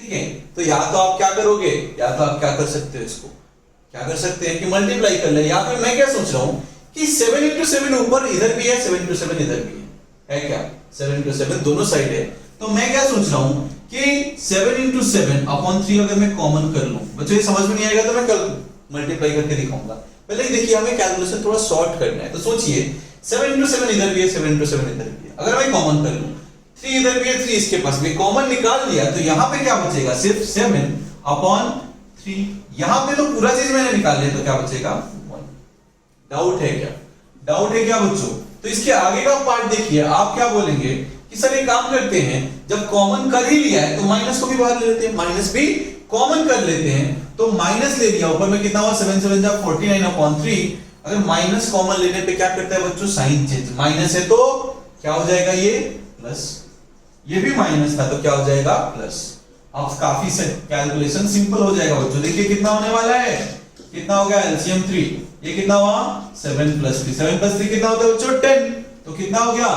ठीक है, तो या तो आप क्या करोगे, या तो आप क्या कर सकते हो, इसको क्या कर सकते हैं कि मल्टीप्लाई कर ले, या फिर मैं क्या सोच रहा हूं कि 7 into 7 ऊपर इधर भी है, 7 into 7 इधर भी है क्या, 7 into 7 दोनों साइड है। तो मैं क्या सोच रहा हूं कि 7 into 7 upon 3 अगर मैं कॉमन कर लूं, बच्चों ये समझ में नहीं आएगा तो मैं कल मल्टीप्लाई करके दिखाऊंगा। पहले देखिए हमें कैलकुलेशन थोड़ा शॉर्ट करना है, तो सोचिए 7 into 7 इधर भी है, 7 into 7 इधर भी है, अगर मैं कॉमन कर लूं 3 इधर भी है, 3 इसके पास भी, कॉमन निकाल लिया तो यहां पे क्या बचेगा, सिर्फ 7 upon 3। यहां पे तो पूरा चीज मैंने निकाल लिया तो क्या बचेगा 1। डाउट है क्या, डाउट है क्या बच्चों? तो इसके आगे का पार्ट देखिए, आप क्या बोलेंगे कि सर एक काम करते हैं, जब कॉमन कर ही लिया है तो माइनस को भी बाहर ले लेते हैं, माइनस भी कॉमन कर लेते हैं। तो माइनस ले लिया, ऊपर में कितना हुआ 7 7 जा 49 upon 3। अगर माइनस कॉमन लेने पे क्या करता है बच्चों, साइन चेंज, माइनस है तो क्या हो जाएगा ये प्लस, ये भी माइनस था तो क्या हो जाएगा प्लस। अब काफी से कैलकुलेशन सिंपल हो जाएगा बच्चों। देखिए कितना होने वाला है, कितना हो गया एलसीएम 3, ये कितना हुआ 7 + 3, 7 + 3 कितना होता है बच्चों 10, तो कितना हो गया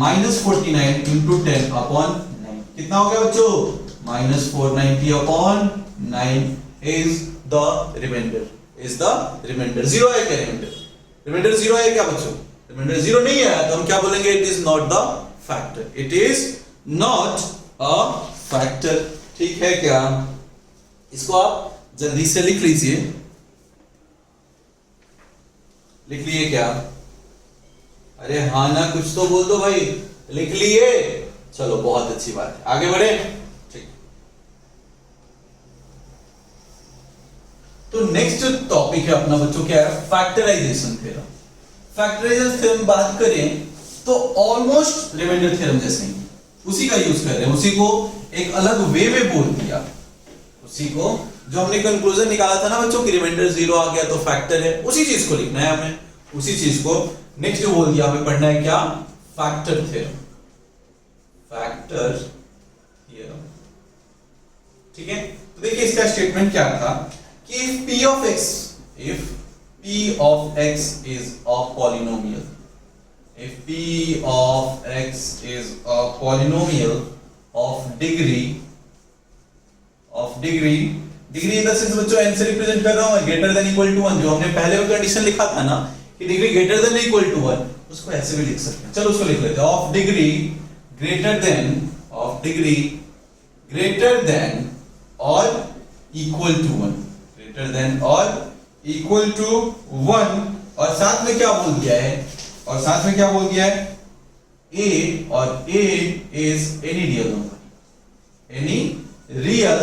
-49 into 10 upon 9, कितना हो गया बच्चों -490 upon 9 is the remainder, is the remainder। Zero है क्या रिमाइंडर, रिमाइंडर जीरो है क्या बच्चों, रिमाइंडर जीरो नहीं है तो हम क्या बोलेंगे, it is not the factor, it is not a factor. ठीक है क्या, इसको आप जल्दी से लिख लीजिए, लिख लिए क्या, अरे हाँ ना कुछ तो बोल दो भाई, लिख लिए, चलो बहुत अच्छी बात है, आगे बढ़े। ठीक, तो नेक्स्ट जो टॉपिक है अपना बच्चों क्या है, फैक्टराइजेशन थ्योरम। फैक्टराइजेशन थ्योरम बात करें तो ऑलमोस्ट रिमाइंडर थ्योरम जैसे ही उसी का यूज कर रहे हैं, उसी को एक अलग वे में बोल दिया, उसी को जो हमने कंक्लूजन निकाला था ना बच्चों कि रिमाइंडर जीरो आ गया तो फैक्टर है, उसी चीज को लिखना है हमें, उसी चीज को नेक्स्ट जो बोल दिया हमें पढ़ना है क्या, फैक्टर थ्योरम, फैक्टर थ्योरम। ठीक है, तो देखिए इसका स्टेटमेंट क्या था कि if p of x is a polynomial, if p of x is a polynomial of degree in the sense बच्चों n से रिप्रेजेंट कर रहा हूं, greater than equal to 1, जो हमने पहले वो कंडीशन लिखा था ना कि degree greater than equal to 1, उसको ऐसे भी लिख सकते हैं, चलो उसको लिख लेते हैं, of degree greater than or equal to 1, greater than or equal to 1, और साथ में क्या बोल दिया है, और साथ में क्या बोल दिया है, a, और a is any real number, any real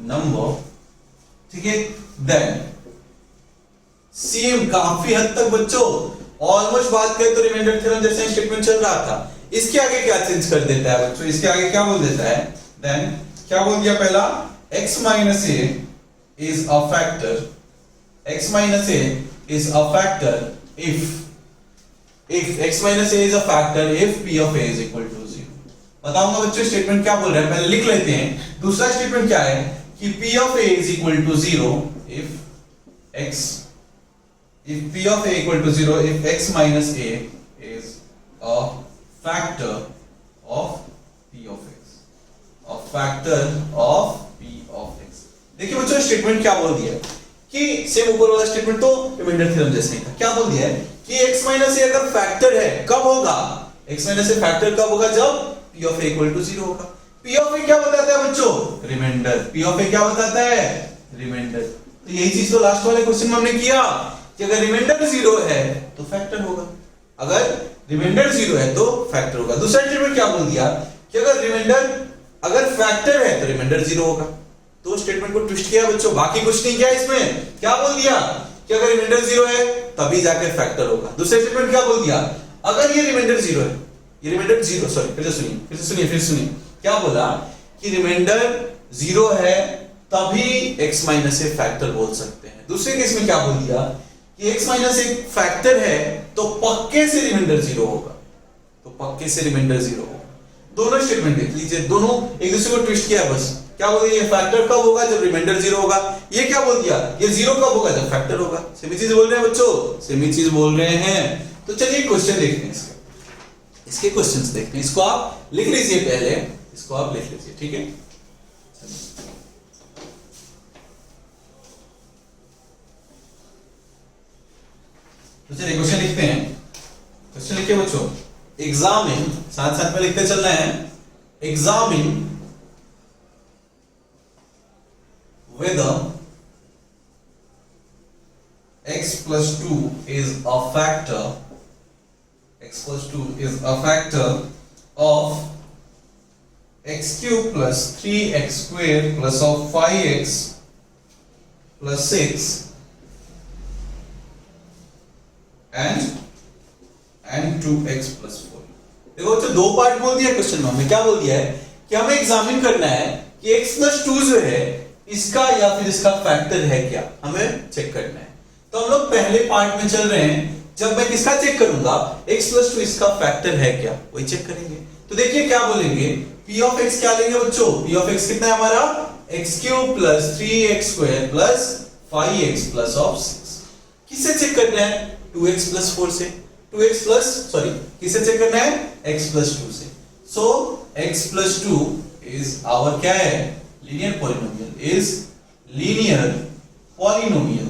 number। ठीक है, then सेम काफी हद तक बच्चों ऑलमोस्ट बात करें तो रिमाइंडर थ्योरम जैसे स्टेटमेंट चल रहा था, इसके आगे क्या चेंज कर देता है बच्चों, इसके आगे क्या बोल देता है, देन क्या बोल दिया, पहला x minus a is a factor, x minus a is a factor if x minus a is a factor if p of a is equal to 0। बताऊंगा बच्चों स्टेटमेंट क्या बोल रहा है, पहले लिख लेते हैं। दूसरा स्टेटमेंट क्या है कि p of a is equal to 0 if p of a equal to 0 if x minus a is a factor of p of x, a factor of p of x। देखिए बच्चों स्टेटमेंट क्या बोल दिया कि same ऊपर वाला statement तो remainder theorem जैसे ही था, क्या बोल दिया है कि x minus a अगर फैक्टर है कब होगा, x minus a फैक्टर कब होगा, जब p of a equal to 0 होगा। p of a क्या बताता है बच्चों, रिमाइंडर, p of a क्या बताता है, रिमाइंडर। तो यही चीज तो लास्ट वाले क्वेश्चन में हमने किया कि अगर रिमाइंडर 0 है तो फैक्टर होगा, अगर रिमाइंडर 0 है तो फैक्टर होगा। दूसरा स्टेटमेंट क्या बोल दिया कि अगर रिमाइंडर अगर फैक्टर है तो रिमाइंडर 0 होगा। तो स्टेटमेंट को ट्विस्ट किया बच्चों, बाकी कुछ नहीं किया इसमें, क्या बोल दिया कि अगर रिमाइंडर 0 है तभी जाकर फैक्टर होगा। दूसरा स्टेटमेंट क्या बोल दिया, अगर ये रिमाइंडर 0 है, ये रिमाइंडर 0 सॉरी फिर से सुनिए क्या बोला कि रिमाइंडर 0 है तभी x माइनस ए फैक्टर बोल सकते हैं। दूसरे केस में क्या बोल दिया कि x माइनस ए फैक्टर है तो पक्के से रिमाइंडर 0 होगा, तो पक्के से रिमाइंडर 0 होगा। दोनों स्टेटमेंट देख लीजिए, दोनों एक दूसरे को ट्विस्ट किया, बस क्या बोल दिया, ये फैक्टर कब होगा, जब रिमाइंडर 0 होगा। ये क्या बोल दिया, ये 0 कब होगा, जब फैक्टर होगा। सेम चीज बोल रहे हैं बच्चों, सेम चीज बोल रहे हैं। तो चलिए क्वेश्चन देखते हैं, इसके क्वेश्चंस देखते हैं। इसको आप लिख लीजिए, पहले इसको आप लिख लीजिए, ठीक है। तो चलिए क्वेश्चन लिखते हैं। क्वेश्चन लिखिए बच्चों, एग्जामिन, साथ साथ में लिखते चलना है, examine whether x plus 2 is a factor, x plus 2 is a factor of x cube plus 3x square plus of 5x plus 6 and 2x plus 4। देखो बच्चों दो पार्ट बोल दिया क्वेश्चन में, हमें क्या बोल दिया है कि हमें एग्जामिन करना है कि x plus 2 जो है इसका या फिर इसका फैक्टर है क्या, हमें चेक करना है। तो हम लोग पहले पार्ट में चल रहे हैं, जब मैं किसका चेक करूंगा, x plus 2 इसका फैक्टर है क्या, वही चेक करेंगे। तो देखिए क्या बोलेंगे, p of x क्या लेंगे बच्चों, p of x कितना है हमारा, x cube plus 3x square plus 5x plus of 6। किससे चेक करना है, 2x plus 4 से, 2x plus सॉरी किससे चेक करना है, x plus 2 से। सो x plus 2 इज आवर क्या है, linear polynomial, is linear polynomial.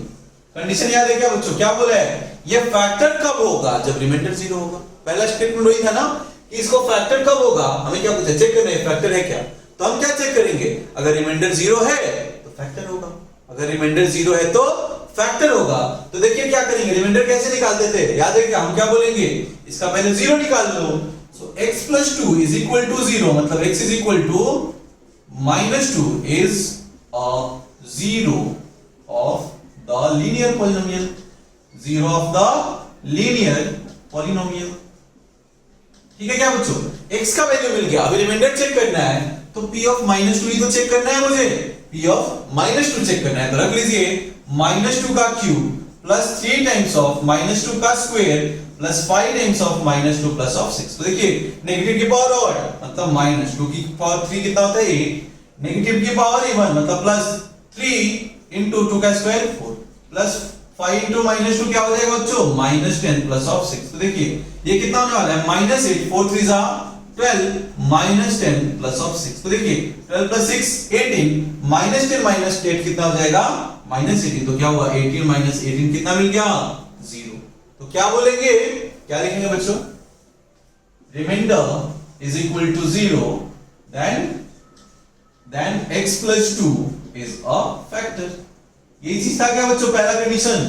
Condition याद है क्या बच्चों, क्या बोला है, ये फैक्टर कब होगा, जब रिमाइंडर 0 होगा। पहला स्टेटमेंट वही था ना कि इसको फैक्टर कब होगा, हमें क्या पूछा, चेक करना है फैक्टर है क्या। तो हम क्या चेक करेंगे, अगर रिमाइंडर 0 है तो फैक्टर होगा, अगर रिमाइंडर 0 है तो फैक्टर होगा। तो देखिए क्या करेंगे, रिमाइंडर कैसे निकालते थे, याद है क्या, हम क्या बोलेंगे, इसका पहले 0 निकाल लो। सो x plus 2 is equal to 0, मतलब x is equal to -2 is a 0 of the linear polynomial, 0 of the linear polynomial। ठीक है क्या बच्चों, x का वैल्यू मिल गया, अभी रिमाइंडर चेक करना है, तो p of -2 ही तो चेक करना है मुझे, p of -2 चेक करना है। तो रख लीजिए -2 का क्यूब प्लस 3 टाइम्स ऑफ -2 का square plus 5 times of -2 plus of 6। तो देखिए नेगेटिव की पावर और मतलब -2 की पावर 3 कितना होता है 8, नेगेटिव की पावर इवन मतलब प्लस 3 into 2 का स्क्वायर 4 प्लस 5 into -2 क्या हो जाएगा बच्चों, -10 प्लस ऑफ 6। तो देखिए ये कितना होने वाला है, -8, 4 3 जा 12 -10 प्लस ऑफ 6। तो देखिए 12 प्लस 6 18, -10 -8 कितना हो जाएगा, -18। तो क्या हुआ, 18 -18 कितना मिल गया, 0। तो क्या बोलेंगे, क्या लिखेंगे बच्चों, remainder is equal to 0 then x plus 2 is a factor। ये चीज था क्या बच्चों, पहला कंडीशन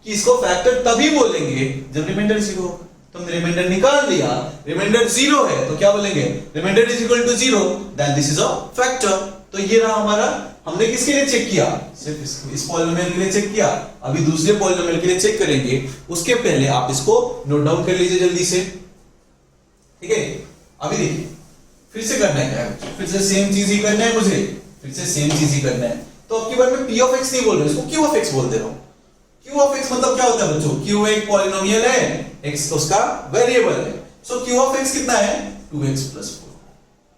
कि इसको फैक्टर तभी बोलेंगे जब रिमाइंडर 0 होगा। तो हमने रिमाइंडर निकाल दिया, रिमाइंडर 0 है तो क्या बोलेंगे, remainder is equal to 0 then this is a factor. तो ये रहा हमारा, हमने किसके लिए चेक किया, सिर्फ इस पॉलिनोमियल के लिए चेक किया। अभी दूसरे पॉलिनोमियल के लिए चेक करेंगे, उसके पहले आप इसको नोट डाउन कर लीजिए जल्दी से, ठीक है। अभी देखिए फिर से करना है क्या है, फिर से सेम चीज ही करना है मुझे, फिर से सेम चीज ही करना है। तो अब की बार में p of x नहीं बोल रहा हूं, इसको q of x बोल दे रहा हूं। q of x मतलब क्या होता है बच्चों, q एक पॉलिनोमियल है, x उसका वेरिएबल है। सो q of x कितना है, 2x plus 4।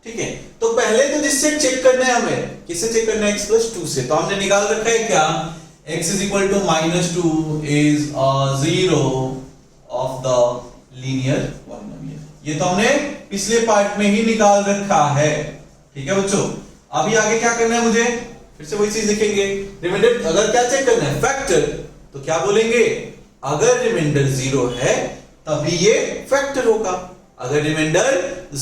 ठीक है, तो पहले तो जिससे चेक करना है हमें, किससे चेक करना है, x plus 2 से। तो हमने निकाल रखा है क्या, x is equal to -2 is a 0 of the linear polynomial। ये तो हमने पिछले पार्ट में ही निकाल रखा है, ठीक है बच्चों। अभी आगे क्या करना है मुझे, फिर से वही चीज लिखेंगे, रिमाइंडर अगर क्या चेक करना है, फैक्टर, तो क्या बोलेंगे, अगर रिमाइंडर 0 है तभी ये फैक्टर होगा, अगर रिमाइंडर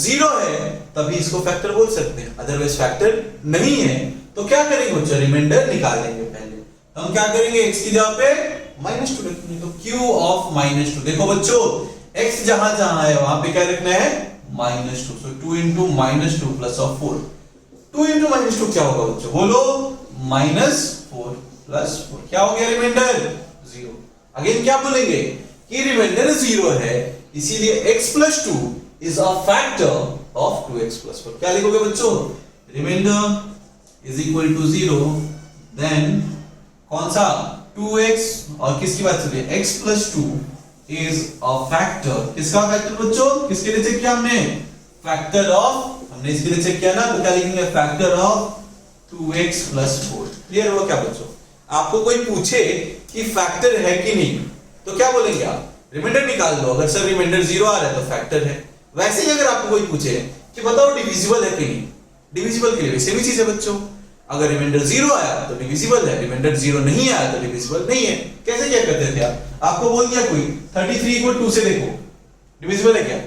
0 है तभी इसको फैक्टर बोल सकते हैं, अदरवाइज फैक्टर नहीं है। तो क्या करेंगे बच्चों, रिमाइंडर निकाल लेंगे पहले। तो हम क्या करेंगे, x की जगह पे -2 रखेंगे, तो q of -2। देखो बच्चों x जहां जहां है वहां पे क्या रखना है, -2। सो 2 into -2 प्लस ऑफ 4, 2 into -2 क्या होगा बच्चों, बोलो, -4 प्लस 4 क्या हो गया, रिमाइंडर 0। अगेन क्या बोलेंगे कि रिमाइंडर 0 है, इसीलिए x plus 2 is a factor of 2x plus 4। क्या लिखोगे बच्चों, remainder is equal to 0 then कौन सा, 2x, और किसकी बात चल रही है, x plus 2 is a factor, किसका फैक्टर बच्चों, किसके लिए चेक किया हमने, फैक्टर ऑफ, हमने इसके लिए चेक किया ना, तो क्या लिखेंगे, factor of 2x plus 4। Clear हुआ क्या बच्चों। आपको कोई पूछे कि फैक्टर है कि नहीं, तो क्या बोलेंगे आप, रिमाइंडर निकाल लो, अगर सर रिमाइंडर 0 आ रहा है तो फैक्टर है। वैसे ही अगर आपको कोई पूछे कि बताओ डिविजिबल है कि नहीं, डिविजिबल के लिए वैसे भी चीज है बच्चों, अगर रिमाइंडर 0 आया तो डिविजिबल है, रिमाइंडर 0 नहीं आया तो डिविजिबल नहीं है। कैसे क्या करते थे आपको बोल दिया कोई 33 इक्वल 2 से देखो डिविजिबल है क्या,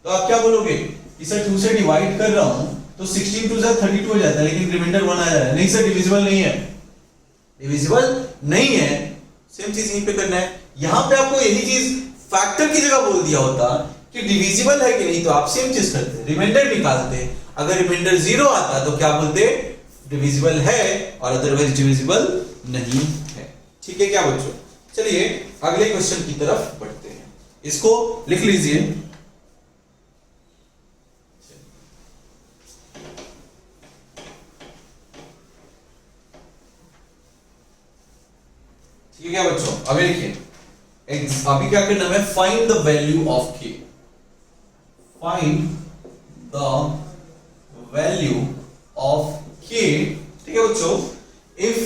तो आप क्या बोलोगे कि सर 2 से डिवाइड कर रहा हूं तो 16 2 से 32 हो जाता है, लेकिन रिमाइंडर 1 आ जा रहा है। नहीं सर डिविजिबल नहीं है, डिविजिबल नहीं है। सेम चीज यहीं पे करना है। यहां पे आपको यही चीज फैक्टर की जगह बोल दिया होता कि डिविजिबल है कि नहीं, तो आप सेम चीज करते, रिमाइंडर निकालते। अगर रिमाइंडर 0 आता तो क्या बोलते, डिविजिबल है, और अदरवाइज डिविजिबल नहीं है। ठीक है क्या बच्चों, चलिए अगले क्वेश्चन की तरफ बढ़ते हैं। इसको लिख लीजिए। ठीक है क्या बच्चों, अभी देखिए अभी क्या करना है, फाइंड द वैल्यू ऑफ के। Find the value of k। ठीक है बच्चों, if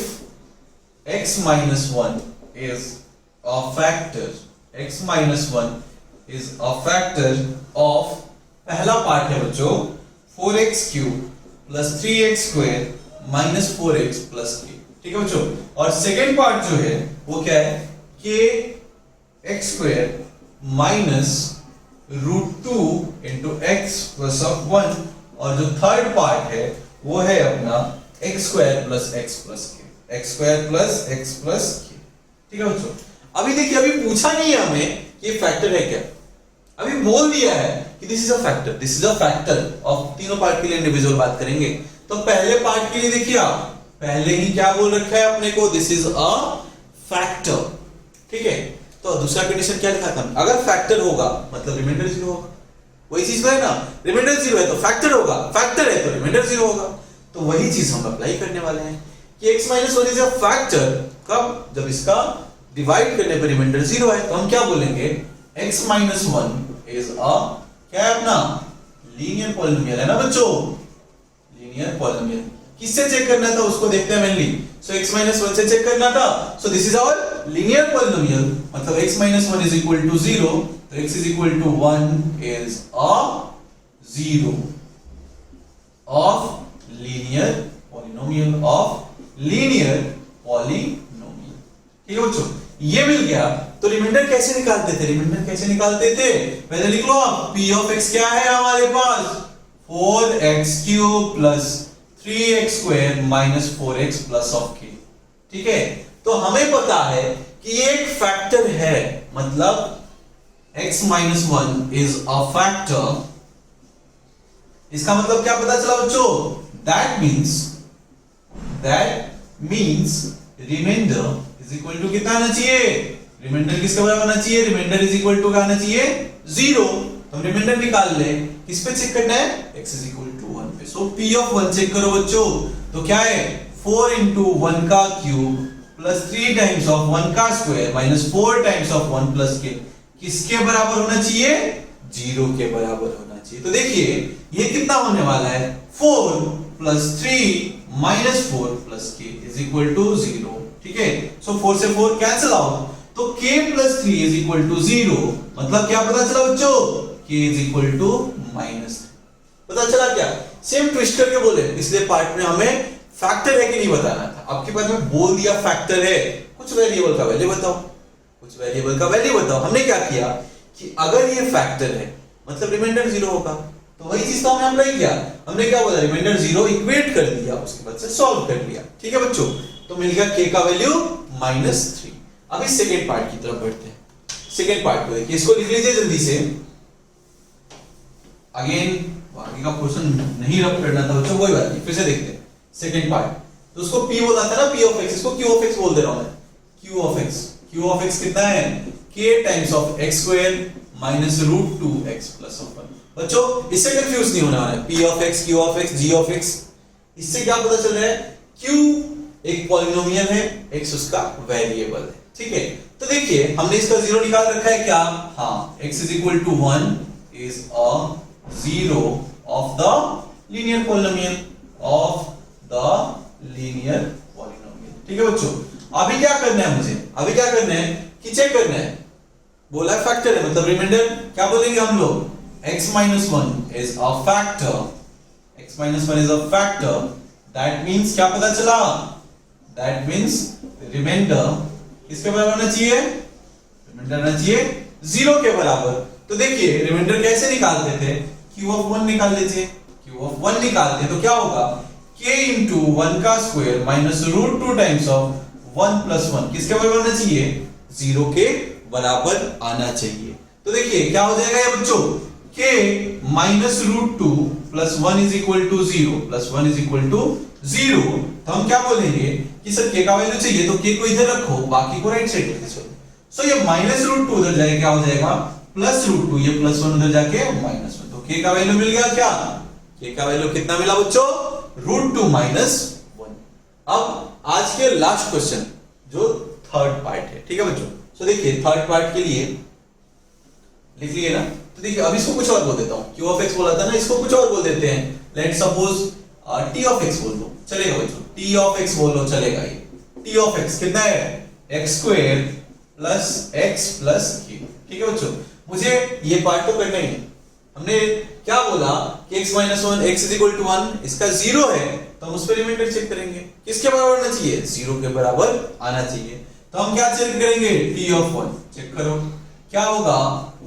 x minus 1 is a factor, x minus 1 is a factor of, पहला पार्ट है बच्चों 4x cube plus 3x square minus 4x plus k। ठीक है बच्चों, और सेकेंड पार्ट जो है वो क्या है, k x square minus √2 into x plus 1, और जो थर्ड पार्ट है वो है अपना x square plus x plus k, x square plus x plus k। ठीक है बच्चों, अभी देखिए अभी पूछा नहीं है हमें कि ये फैक्टर है क्या, अभी बोल दिया है कि this is a factor, this is a factor of, तीनों पार्ट के लिए इंडिविजुअल बात करेंगे। तो पहले पार्ट के लिए देखिए आप पहले ही क्या बोल रखा है अपने को, दिस इज अ फैक्टर। ठीक है, तो दूसरा कंडीशन क्या लिखा था, अगर फैक्टर होगा मतलब रिमाइंडर 0 होगा। वही चीज है ना, रिमाइंडर 0 है तो फैक्टर होगा, फैक्टर है तो रिमाइंडर 0 होगा। तो वही चीज हम अप्लाई करने वाले हैं कि x minus 1 is a factor, कब, जब इसका डिवाइड करने पर रिमाइंडर 0 है। तो हम क्या बोलेंगे, x minus 1 इज अ, क्या है अपना, लीनियर पॉलिनोमियल है ना बच्चों, लीनियर पॉलिनोमियल। किससे चेक करना था उसको देखते हैं मेनली। सो x minus 1 से चेक करना था, so this is our linear polynomial, मतलब x minus 1 is equal to 0, तो x is equal to 1 is a 0 of linear polynomial, of linear polynomial। ठीक है बच्चों, ये मिल गया। तो रिमाइंडर कैसे निकालते थे, रिमाइंडर कैसे निकालते थे, पहले लिख लो आप, p of x क्या है हमारे पास, 4x cube plus 3x square minus 4x plus of k। ठीक है, तो हमें पता है कि ये एक फैक्टर है, मतलब x minus 1 is a factor। इसका मतलब क्या पता चला बच्चों, that means remainder is equal to कितना आना चाहिए, रिमाइंडर किसके बराबर आना चाहिए, रिमाइंडर इज इक्वल टू क्या आना चाहिए, 0। तो हम रिमाइंडर निकाल ले, किस पे चेक करना है, x is equal to 1 पे। सो p of 1 चेक करो बच्चों, तो क्या है 4 into 1 का क्यूब प्लस 3 टाइम्स ऑफ 1 का square minus 4 times of 1 plus k, किसके बराबर होना चाहिए, 0 के बराबर होना चाहिए। तो देखिए ये कितना होने वाला है, 4 plus 3 minus 4 plus k is equal to 0। ठीक है, सो 4 से 4 कैंसिल आउट, तो k plus 3 is equal to 0, मतलब क्या पता चला बच्चों, k is equal to minus. पता चला क्या, सेम ट्विस्ट करके बोले, इसलिए पार्ट में हमें फैक्टर है कि नहीं बताना था। आपके पास में बोल दिया फैक्टर है, कुछ वेरिएबल का वैल्यू बताओ, कुछ वेरिएबल का वैल्यू बताओ। हमने क्या किया कि अगर ये फैक्टर है मतलब रिमाइंडर 0 होगा, तो वही चीज तो हमने अप्लाई किया। हमने क्या बोला, रिमाइंडर 0 इक्वेट कर दिया, उसके बाद से सॉल्व कर लिया। ठीक है बच्चों, तो मिल गया k का वैल्यू -3। अभी सेकेंड पार्ट की तरफ बढ़ते हैं। सेकेंड पार्ट को देखिए, इसको लिख लीजिए जल्दी से। अगेन आगे का क्वेश्चन नहीं रब करना था बच्चों, कोई बात नहीं, फिर से देखते हैं सेकेंड पार्ट। तो उसको p बोला था ना, p of x, इसको q of x बोल दे रहा हूं मैं, q of x। q of x कितना है, k times of x square minus √2x plus 1। बच्चों इससे कंफ्यूज नहीं होना है, p of x, q of x, g of x, इससे क्या पता चल रहा है, q एक पॉलिनोमियल है, x उसका वेरिएबल है। ठीक है, तो देखिए हमने इसका 0 निकाल रखा है क्या, हाँ, x is equal to 1 is a 0 of the linear polynomial, of the linear polynomial। ठीक है बच्चों, अभी क्या करना है मुझे, अभी क्या करना है कि चेक करना है, बोला फैक्टर है मतलब रिमाइंडर, क्या बोलेंगे हम लोग, x minus 1 is a factor, x minus 1 is a factor that means क्या पता चला, दैट मीन्स रिमाइंडर किसके बराबर होना चाहिए, रिमाइंडर होना चाहिए 0 के बराबर। तो देखिए रिमाइंडर कैसे निकालते थे, क्यू ऑफ 1 निकाल लीजिए, क्यू ऑफ 1 निकालते तो क्या होगा, k इंटू 1 का square minus root 2 times of 1 plus 1 किसके बराबर होना चाहिए, 0 के बराबर आना चाहिए। तो देखिए क्या हो जाएगा ये बच्चों, k minus root 2 plus 1 is equal to 0 plus 1 is equal to 0। तो हम क्या बोलेंगे कि सर k का वैल्यू चाहिए तो k को इधर रखो, बाकी को राइट साइड लेके चलो। सो ये माइनस रूट 2 उधर जाके क्या हो जाएगा, प्लस रूट 2, ये प्लस 1 उधर जाके माइनस 1। तो k का वैल्यू मिल गया क्या, k का वैल्यू कितना मिला बच्चों, रूट 2 माइनस 1। अब आज के लास्ट क्वेश्चन जो थर्ड पार्ट है, ठीक है बच्चों। सो देखिए थर्ड पार्ट के लिए लिख लिए ना, तो देखिए अब इसको कुछ और बोल देता हूं, q ऑफ x बोला था ना, इसको कुछ और बोल देते हैं। Let's suppose t of x बोल दो, चलेगा बच्चों, t ऑफ x बोल लो चलेगा। ये t ऑफ x कितना है, x square plus x plus k, ठीक है बच्चों। मुझे ये पार्ट तो करना ही है। हमने क्या बोला कि x minus 1 x is equal to 1, इसका 0 है तो हम उस पर रिमाइंडर चेक करेंगे, किसके बराबर आना चाहिए, 0 के बराबर आना चाहिए। तो हम क्या चेक करेंगे, t ऑफ 1 चेक करो, क्या होगा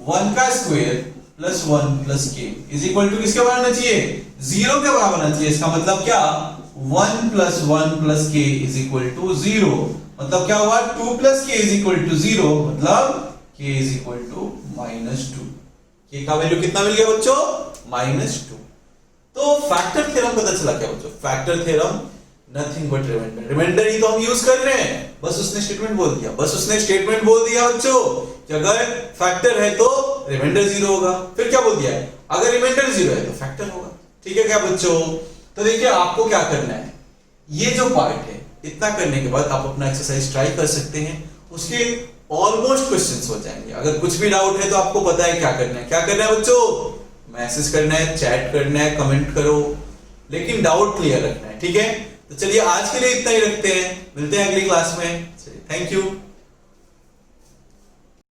1 का square plus 1 plus k is equal to किसके बराबर आना चाहिए, 0 के बराबर आना चाहिए। इसका मतलब क्या, 1 plus 1 plus k is equal to 0, मतलब क्या हुआ 2 plus k is equal to 0, मतलब k is equal to minus 2। k का वैल्यू कितना मिल गया बच्चों, माइनस 2। तो फैक्टर थ्योरम पता चला क्या बच्चों, factor theorem nothing but remainder, remainder ही तो हम यूज कर रहे हैं, बस उसने स्टेटमेंट बोल दिया, बस उसने स्टेटमेंट बोल दिया बच्चों कि अगर फैक्टर है तो रिमाइंडर 0 होगा। फिर क्या बोल दिया है, अगर रिमाइंडर 0 है तो फैक्टर होगा, ठीक है क्या बच्चों। तो देखिए आपको क्या करना है, ये जो पार्ट है इतना करने के बाद आप अपना एक्सरसाइज ट्राई कर सकते हैं, उसके ऑलमोस्ट क्वेश्चंस हो जाएंगे। अगर कुछ भी डाउट है तो आपको पता है क्या करना है, क्या करना है बच्चों, मैसेज करना है, चैट करना है, कमेंट करो, लेकिन डाउट क्लियर रखना है, ठीक है। तो चलिए आज के लिए इतना ही रखते हैं, मिलते हैं अगली क्लास में, थैंक यू।